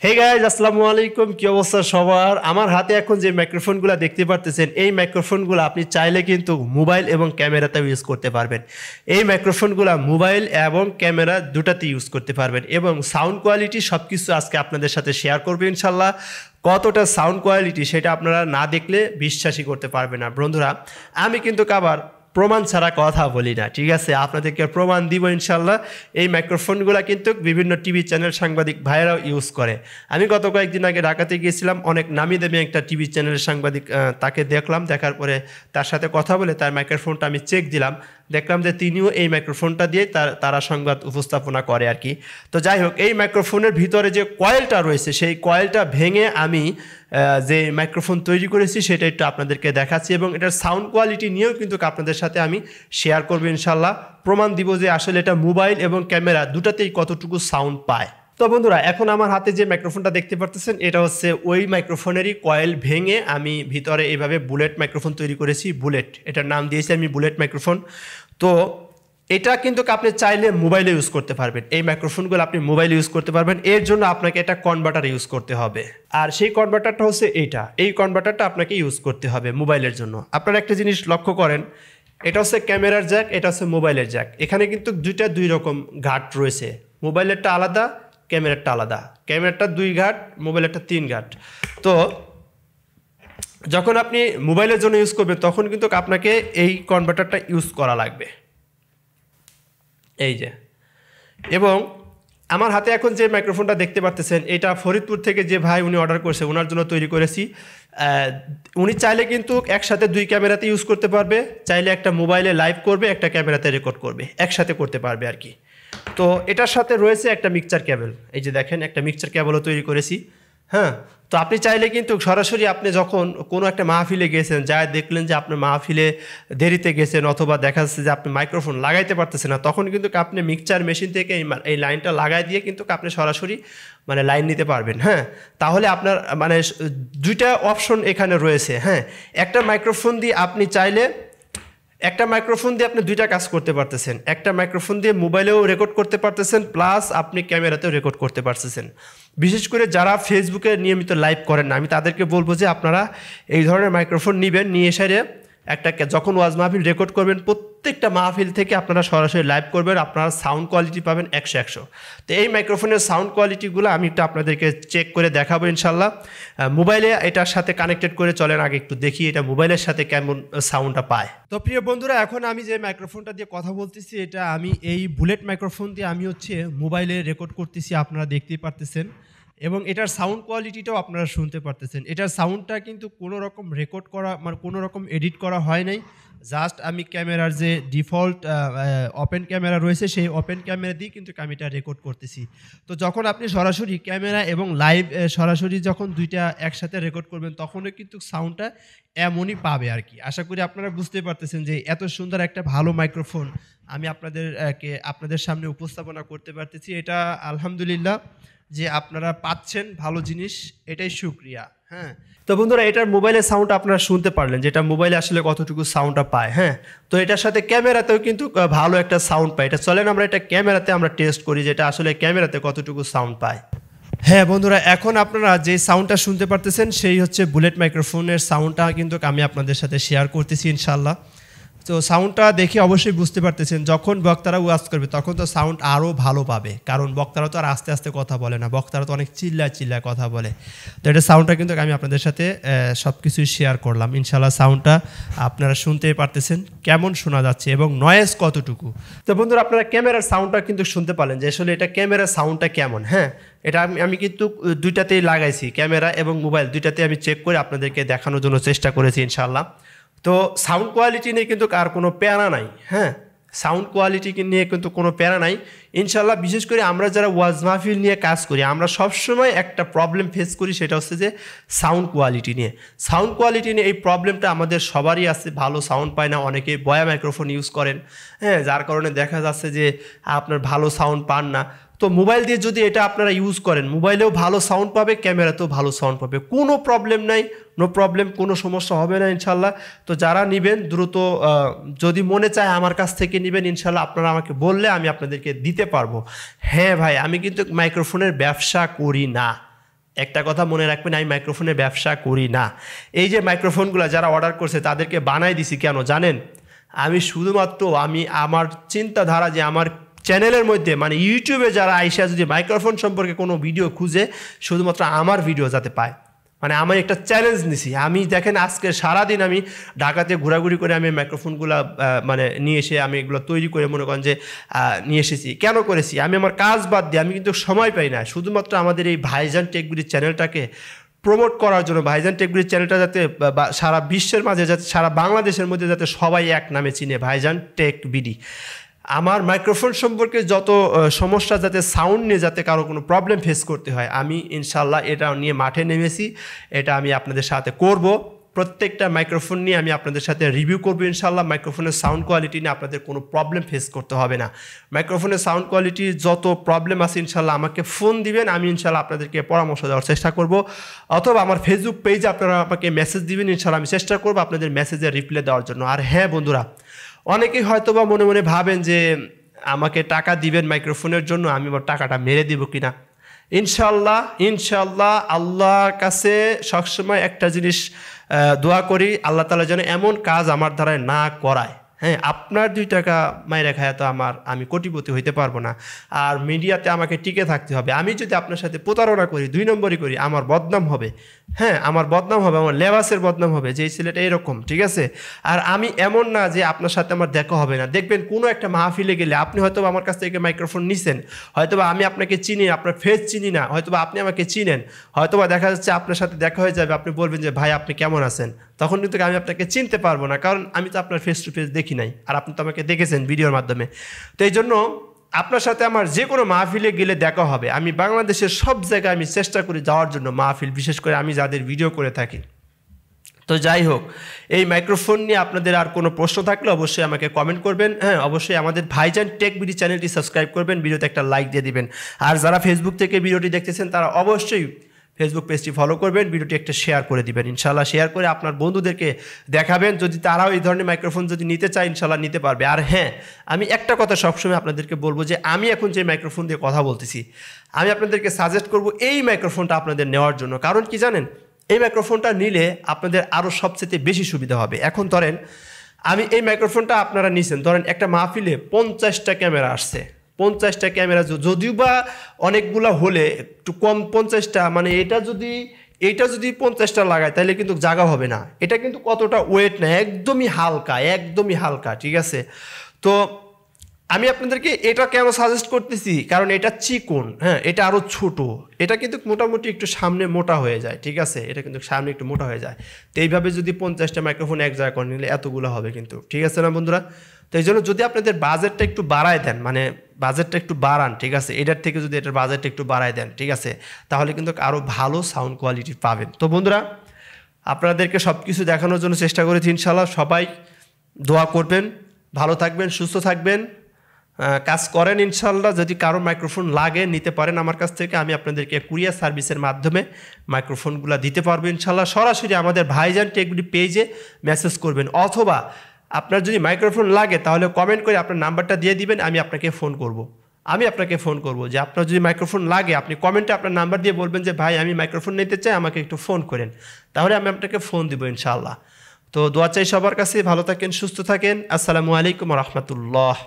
Hey guys আসসালামু আলাইকুম, কি অবস্থা সবার। আমার হাতে এখন যে মাইক্রোফোনগুলো দেখতে পারতেছেন, এই মাইক্রোফোনগুলো আপনি চাইলে কিন্তু মোবাইল এবং ক্যামেরাতেও ইউজ করতে পারবেন। এই মাইক্রোফোনগুলো মোবাইল এবং ক্যামেরা দুটাতে ইউজ করতে পারবেন এবং সাউন্ড কোয়ালিটি সব কিছু আজকে আপনাদের সাথে শেয়ার করবে ইনশাল্লাহ। কতটা সাউন্ড কোয়ালিটি সেটা আপনারা না দেখলে বিশ্বাসই করতে পারবেন না। বন্ধুরা, আমি কিন্তু আবার প্রমাণ ছাড়া কথা বলি না, ঠিক আছে? আপনাদেরকে প্রমাণ দিব ইনশাল্লাহ। এই মাইক্রোফোনগুলো কিন্তু বিভিন্ন টিভি চ্যানেল সাংবাদিক ভাইয়েরাও ইউজ করে। আমি গত কয়েকদিন আগে ঢাকাতে গিয়েছিলাম, অনেক নামি দামি একটা টিভি চ্যানেলের সাংবাদিক, তাকে দেখলাম। দেখার পরে তার সাথে কথা বলে তার মাইক্রোফোনটা আমি চেক দিলাম, দেখলাম যে তিনিও এই মাইক্রোফোনটা দিয়ে তারা সংবাদ উপস্থাপনা করে আর কি। তো যাই হোক, এই মাইক্রোফোনের ভিতরে যে কয়েলটা রয়েছে, সেই কয়েলটা ভেঙে আমি যে মাইক্রোফোন তৈরি করেছি সেটা একটু আপনাদেরকে দেখাচ্ছি এবং এটার সাউন্ড কোয়ালিটি নিয়েও কিন্তু আপনাদের সাথে আমি শেয়ার করবো ইনশাল্লাহ। প্রমাণ দিব যে আসলে এটা মোবাইল এবং ক্যামেরা দুটাতেই কতটুকু সাউন্ড পায়। তো বন্ধুরা, এখন আমার হাতে যে মাইক্রোফোনটা দেখতে পারতেছেন, এটা হচ্ছে ওই মাইক্রোফোনেরই কয়েল ভেঙে আমি ভিতরে এইভাবে বুলেট মাইক্রোফোন তৈরি করেছি। বুলেট, এটার নাম দিয়েছি আমি বুলেট মাইক্রোফোন। তো এটা কিন্তু আপনি চাইলে মোবাইলে ইউজ করতে পারবেন। এই মাইক্রোফোনগুলো আপনি মোবাইলে ইউজ করতে পারবেন। এর জন্য আপনাকে একটা কনভার্টার ইউজ করতে হবে, আর সেই কনভার্টারটা হচ্ছে এইটা। এই কনভার্টারটা আপনাকে ইউজ করতে হবে মোবাইলের জন্য। আপনারা একটা জিনিস লক্ষ্য করেন, এটা হচ্ছে ক্যামেরার জ্যাক, এটা হচ্ছে মোবাইলের জ্যাক। এখানে কিন্তু দুই রকম ঘাট রয়েছে, মোবাইলেরটা আলাদা, ক্যামেরারটা আলাদা। ক্যামেরারটা 2 ঘাট, মোবাইলেরটা 3 ঘাট। তো যখন আপনি মোবাইলের জন্য ইউজ করবেন তখন কিন্তু আপনাকে এই কনভার্টারটা ইউজ করা লাগবে, এই যে। এবং আমার হাতে এখন যে মাইক্রোফোনটা দেখতে পাচ্ছেন, এটা ফরিদপুর থেকে যে ভাই উনি অর্ডার করছে, ওনার জন্য তৈরি করেছি। উনি চাইলে কিন্তু একসাথে 2 ক্যামেরাতে ইউজ করতে পারবে, চাইলে একটা মোবাইলে লাইভ করবে, একটা ক্যামেরাতে রেকর্ড করবে, একসাথে করতে পারবে আর কি। তো এটার সাথে রয়েছে একটা মিক্সচার কেবল, এই যে দেখেন একটা মিক্সচার কেবলও তৈরি করেছি। হ্যাঁ, তো আপনি চাইলে কিন্তু সরাসরি আপনি যখন কোনো একটা মাহফিলে গেছেন, যা দেখলেন যে আপনার মাহফিলে দেরিতে গেছেন অথবা দেখা যাচ্ছে যে আপনি মাইক্রোফোন লাগাইতে পারতেছেন না, তখন কিন্তু আপনি মিক্সচার মেশিন থেকে এই লাইনটা লাগাই দিয়ে কিন্তু আপনি সরাসরি লাইন নিতে পারবেন। হ্যাঁ, তাহলে আপনার 2টা অপশন এখানে রয়েছে। হ্যাঁ, একটা মাইক্রোফোন দিয়ে আপনি চাইলে আপনি 2টা কাজ করতে পারতেছেন। একটা মাইক্রোফোন দিয়ে মোবাইলেও রেকর্ড করতে পারতেছেন, প্লাস আপনি ক্যামেরাতেও রেকর্ড করতে পারতেছেন। বিশেষ করে যারা ফেসবুকে নিয়মিত লাইভ করেন না, আমি তাদেরকে বলবো যে আপনারা এই ধরনের মাইক্রোফোন নেবেন, নিয়ে এসে যখন ওয়াজ মাহফিল রেকর্ড করবেন, প্রত্যেকটা মাহফিল থেকে আপনারা সরাসরি লাইভ করবেন, আপনারা সাউন্ড কোয়ালিটি পাবেন 100। তো এই মাইক্রোফোনের সাউন্ড কোয়ালিটিগুলো আমি একটু আপনাদেরকে চেক করে দেখাবো ইনশাল্লাহ। মোবাইলে এটার সাথে কানেক্টেড করে চলেন, আগে একটু দেখি এটা মোবাইলের সাথে কেমন সাউন্ডটা পায়। তো প্রিয় বন্ধুরা, এখন আমি যে মাইক্রোফোনটা দিয়ে কথা বলতেছি, এটা আমি এই বুলেট মাইক্রোফোন দিয়ে আমি মোবাইলে রেকর্ড করতেছি, আপনারা দেখতেই পারতেছেন। এবং এটার সাউন্ড কোয়ালিটিটাও আপনারা শুনতে পারতেছেন। এটার সাউন্ডটা কিন্তু কোনো রকম রেকর্ড করা কোনো রকম এডিট করা হয় নাই। জাস্ট আমি ক্যামেরার যে ডিফল্ট ওপেন ক্যামেরা রয়েছে, সেই ওপেন ক্যামেরা দিয়ে কিন্তু আমি এটা রেকর্ড করতেছি। তো যখন আপনি সরাসরি ক্যামেরা এবং লাইভ সরাসরি যখন 2টা একসাথে রেকর্ড করবেন, তখনও কিন্তু সাউন্ডটা এমনই পাবে আর কি। আশা করি আপনারা বুঝতে পারতেছেন যে এত সুন্দর একটা ভালো মাইক্রোফোন আমি আপনাদের সামনে উপস্থাপনা করতে পারতেছি। এটা আলহামদুলিল্লাহ যে আপনারা পাচ্ছেন ভালো জিনিস, এটাই শুকরিয়া। হ্যাঁ, তো বন্ধুরা, এটার মোবাইলের সাউন্ড আপনারা শুনতে পারলেন, যেটা মোবাইলে আসলে কতটুকু সাউন্ডটা পায়। হ্যাঁ, তো এটার সাথে ক্যামেরাতেও কিন্তু ভালো একটা সাউন্ড পায়। এটা চলেন আমরা এটা ক্যামেরাতে টেস্ট করি, যেটা আসলে ক্যামেরাতে কতটুকু সাউন্ড পায়। হ্যাঁ বন্ধুরা, এখন আপনারা যে সাউন্ডটা শুনতে পারতেছেন সেই হচ্ছে বুলেট মাইক্রোফোনের সাউন্ডটা কিন্তু আমি আপনাদের সাথে শেয়ার করতেছি ইনশাল্লাহ। তো সাউন্ডটা দেখে অবশ্যই বুঝতে পারতেছেন, যখন বক্তারা ওয়াজ করবে তখন তো সাউন্ড আরও ভালো পাবে, কারণ বক্তারা তো আর আস্তে আস্তে কথা বলে না, বক্তারা তো অনেক চিল্লায় কথা বলে। তো এটা সাউন্ডটা কিন্তু আমি আপনাদের সাথে সব কিছুই শেয়ার করলাম ইনশাল্লাহ। সাউন্ডটা আপনারা শুনতেই পারতেছেন কেমন শোনা যাচ্ছে এবং নয়েজ কতটুকু। তো বন্ধুরা, আপনারা ক্যামেরার সাউন্ডটা কিন্তু শুনতে পারলেন যে আসলে এটা ক্যামেরার সাউন্ডটা কেমন। হ্যাঁ, এটা আমি কিন্তু 2টাতেই লাগাইছি, ক্যামেরা এবং মোবাইল 2টাতে আমি চেক করে আপনাদেরকে দেখানোর জন্য চেষ্টা করেছি ইনশাল্লাহ। তো সাউন্ড কোয়ালিটি নিয়ে কিন্তু আর কোনো প্যারা নাই। হ্যাঁ, সাউন্ড কোয়ালিটি নিয়ে কিন্তু কোনো প্যারা নাই ইনশাল্লাহ। বিশেষ করে আমরা যারা ওয়াজ মাহফিল নিয়ে কাজ করি, আমরা সবসময় একটা প্রবলেম ফেস করি, সেটা হচ্ছে যে সাউন্ড কোয়ালিটি নিয়ে। সাউন্ড কোয়ালিটি নিয়ে এই প্রবলেমটা আমাদের সবারই আছে, ভালো সাউন্ড পায় না, অনেকে বয়া মাইক্রোফোন ইউজ করেন। হ্যাঁ, যার কারণে দেখা যাচ্ছে যে আপনার ভালো সাউন্ড পান না। তো মোবাইল দিয়ে যদি এটা আপনারা ইউজ করেন, মোবাইলেও ভালো সাউন্ড পাবে, ক্যামেরাতেও ভালো সাউন্ড পাবে, কোনো প্রবলেম নাই, নো প্রবলেম, কোনো সমস্যা হবে না ইনশাল্লাহ। তো যারা নেবেন দ্রুত, যদি মনে চায় আমার কাছ থেকে নেবেন ইনশাল্লাহ, আপনারা আমাকে বললে আমি আপনাদেরকে দিতে পারবো। হ্যাঁ ভাই, আমি কিন্তু মাইক্রোফোনের ব্যবসা করি না। একটা কথা মনে রাখবেন, আমি মাইক্রোফোনের ব্যবসা করি না। এই যে মাইক্রোফোনগুলো যারা অর্ডার করছে তাদেরকে বানাই দিছি কেন জানেন? আমি শুধুমাত্র আমার চিন্তাধারা যে আমার চ্যানেলের মধ্যে মানে ইউটিউবে যারা আইসা যদি মাইক্রোফোন সম্পর্কে কোনো ভিডিও খুঁজে শুধুমাত্র আমার ভিডিও যাতে পায়, মানে আমি একটা চ্যালেঞ্জ নিছি। আমি দেখেন আজকে সারাদিন আমি ঢাকাতে ঘোরাঘুরি করে আমি মাইক্রোফোনগুলো মানে নিয়ে এসে আমি এগুলো তৈরি করে মনে করেন যে নিয়ে এসেছি। কেন করেছি? আমি আমার কাজ বাদ দিয়ে আমি কিন্তু সময় পাই না শুধুমাত্র আমাদের এই ভাইজান টেকগুলি চ্যানেলটাকে প্রমোট করার জন্য। ভাইজান টেকগুলি চ্যানেলটা যাতে সারা বিশ্বের মাঝে, যাতে সারা বাংলাদেশের মধ্যে যাতে সবাই এক নামে চিনে, ভাইজান টেক বিডি। আমার মাইক্রোফোন সম্পর্কে যত সমস্যা, যাতে সাউন্ড নিয়ে যাতে কারো কোনো প্রবলেম ফেস করতে হয়, আমি ইনশাল্লাহ এটা নিয়ে মাঠে নেমেছি। এটা আমি আপনাদের সাথে করব। প্রত্যেকটা মাইক্রোফোন নিয়ে আমি আপনাদের সাথে রিভিউ করবো ইনশাল্লাহ। মাইক্রোফোনের সাউন্ড কোয়ালিটি নিয়ে আপনাদের কোনো প্রবলেম ফেস করতে হবে না। মাইক্রোফোনের সাউন্ড কোয়ালিটির যত প্রবলেম আছে ইনশাল্লাহ আমাকে ফোন দিবেন, আমি ইনশাল্লাহ আপনাদেরকে পরামর্শ দেওয়ার চেষ্টা করব। অথবা আমার ফেসবুক পেজে আপনারা আমাকে মেসেজ দিবেন, ইনশাল্লাহ আমি চেষ্টা করবো আপনাদের মেসেজের রিপ্লাই দেওয়ার জন্য। আর হ্যাঁ বন্ধুরা, অনেকেই হয়তো বা মনে মনে ভাবেন যে আমাকে টাকা দিবেন মাইক্রোফোনের জন্য, আমি আমার টাকাটা মেরে দিব কিনা। ইনশাল্লাহ আল্লাহর কাছে সবসময় একটা জিনিস দোয়া করি, আল্লাহ তাআলা যেন এমন কাজ আমার দ্বারায় না করায়। হ্যাঁ, আপনার 2 টাকা মাইরা খায় তো আমি কোটিপতি হইতে পারবো না। আর মিডিয়াতে আমাকে টিকে থাকতে হবে। আমি যদি আপনার সাথে প্রতারণা করি, 2 নম্বরই করি, আমার বদনাম হবে। হ্যাঁ, আমার বদনাম হবে, আমার লেবাসের বদনাম হবে যে এই ছেলেটা এরকম, ঠিক আছে। আর আমি এমন না যে আপনার সাথে আমার দেখা হবে না। দেখবেন কোনো একটা মাহফিলে গেলে আপনি হয়তো আমার কাছ থেকে মাইক্রোফোন নিছেন, হয়তোবা আমি আপনাকে চিনি, আপনার ফেস চিনি না, হয়তোবা আপনি আমাকে চিনেন, হয়তোবা দেখা যাচ্ছে আপনার সাথে দেখা হয়ে যাবে, আপনি বলবেন যে ভাই আপনি কেমন আছেন, তখন কিন্তু আমি আপনাকে চিনতে পারবো না, কারণ আমি তো আপনার ফেস টু ফেস দেখি নাই, আর আপনি তো আমাকে দেখেছেন ভিডিওর মাধ্যমে। তো এই জন্য আপনার সাথে আমার যে কোনো মাহফিলে গেলে দেখা হবে। আমি বাংলাদেশের সব জায়গায় আমি চেষ্টা করি যাওয়ার জন্য মাহফিল, বিশেষ করে আমি যাদের ভিডিও করে থাকি। তো যাই হোক, এই মাইক্রোফোন নিয়ে আপনাদের আর কোনো প্রশ্ন থাকলে অবশ্যই আমাকে কমেন্ট করবেন। হ্যাঁ, অবশ্যই আমাদের ভাইজান টেক বিডি চ্যানেলটি সাবস্ক্রাইব করবেন, ভিডিওতে একটা লাইক দিয়ে দিবেন। আর যারা ফেসবুক থেকে ভিডিওটি দেখতেছেন তারা অবশ্যই ফেসবুক পেজটি ফলো করবেন, ভিডিওটি একটা শেয়ার করে দিবেন। ইনশাল্লাহ শেয়ার করে আপনার বন্ধুদেরকে দেখাবেন, যদি তারাও এই ধরনের মাইক্রোফোন যদি নিতে চায় ইনশাল্লাহ নিতে পারবে। আর হ্যাঁ, আমি একটা কথা সবসময় আপনাদেরকে বলবো যে আমি এখন যে মাইক্রোফোন দিয়ে কথা বলতেছি, আমি আপনাদেরকে সাজেস্ট করব এই মাইক্রোফোনটা আপনাদের নেওয়ার জন্য। কারণ কি জানেন, এই মাইক্রোফোনটা নিলে আপনাদের আরও সবচেয়ে বেশি সুবিধা হবে। এখন ধরেন আমি এই মাইক্রোফোনটা আপনারা নিছেন, ধরেন একটা মাহফিলে 50টা ক্যামেরা আসছে, 50টা ক্যামেরা, যদিও বা অনেকগুলো হলে একটু কম 50টা, মানে এটা যদি 50টা লাগায় তাহলে কিন্তু জায়গা হবে না। এটা কিন্তু কতটা ওয়েট না, একদমই হালকা, ঠিক আছে। তো আমি আপনাদেরকে এটা কেন সাজেস্ট করতেছি, কারণ এটা চিকন, হ্যাঁ, এটা আরও ছোট, এটা কিন্তু মোটামুটি একটু সামনে মোটা হয়ে যায়, ঠিক আছে, এটা কিন্তু সামনে একটু মোটা হয়ে যায়। তো এইভাবে যদি 50টা মাইক্রোফোন এক জায়গায় করে নিলে এতগুলো হবে কিন্তু, ঠিক আছে না বন্ধুরা। তো এই জন্য যদি আপনাদের বাজেটটা একটু বাড়ায় দেন, মানে বাজেটটা একটু বাড়ান, ঠিক আছে, এটার থেকে যদি এটার বাজেটটা একটু বাড়ায় দেন, ঠিক আছে, তাহলে কিন্তু আরও ভালো সাউন্ড কোয়ালিটি পাবেন। তো বন্ধুরা, আপনাদেরকে সব কিছু দেখানোর জন্য চেষ্টা করেছি। ইনশাল্লাহ সবাই দোয়া করবেন, ভালো থাকবেন, সুস্থ থাকবেন, কাজ করেন ইনশাল্লাহ। যদি কারো মাইক্রোফোন লাগে নিতে পারেন আমার কাছ থেকে, আমি আপনাদেরকে কুরিয়ার সার্ভিসের মাধ্যমে মাইক্রোফোনগুলো দিতে পারবো ইনশাল্লাহ। সরাসরি আমাদের ভাইজান টেক বিডি পেজে মেসেজ করবেন, অথবা আপনার যদি মাইক্রোফোন লাগে তাহলে কমেন্ট করে আপনার নাম্বারটা দিয়ে দিবেন, আমি আপনাকে ফোন করব যে আপনার যদি মাইক্রোফোন লাগে আপনি কমেন্টে আপনার নাম্বার দিয়ে বলবেন যে ভাই আমি মাইক্রোফোন নিতে চাই, আমাকে একটু ফোন করেন, তাহলে আমি আপনাকে ফোন দিব ইনশাল্লাহ। তো দোয়া চাই সবার কাছে, ভালো থাকেন, সুস্থ থাকেন। আসসালামু আলাইকুম ওয়া রাহমাতুল্লাহ।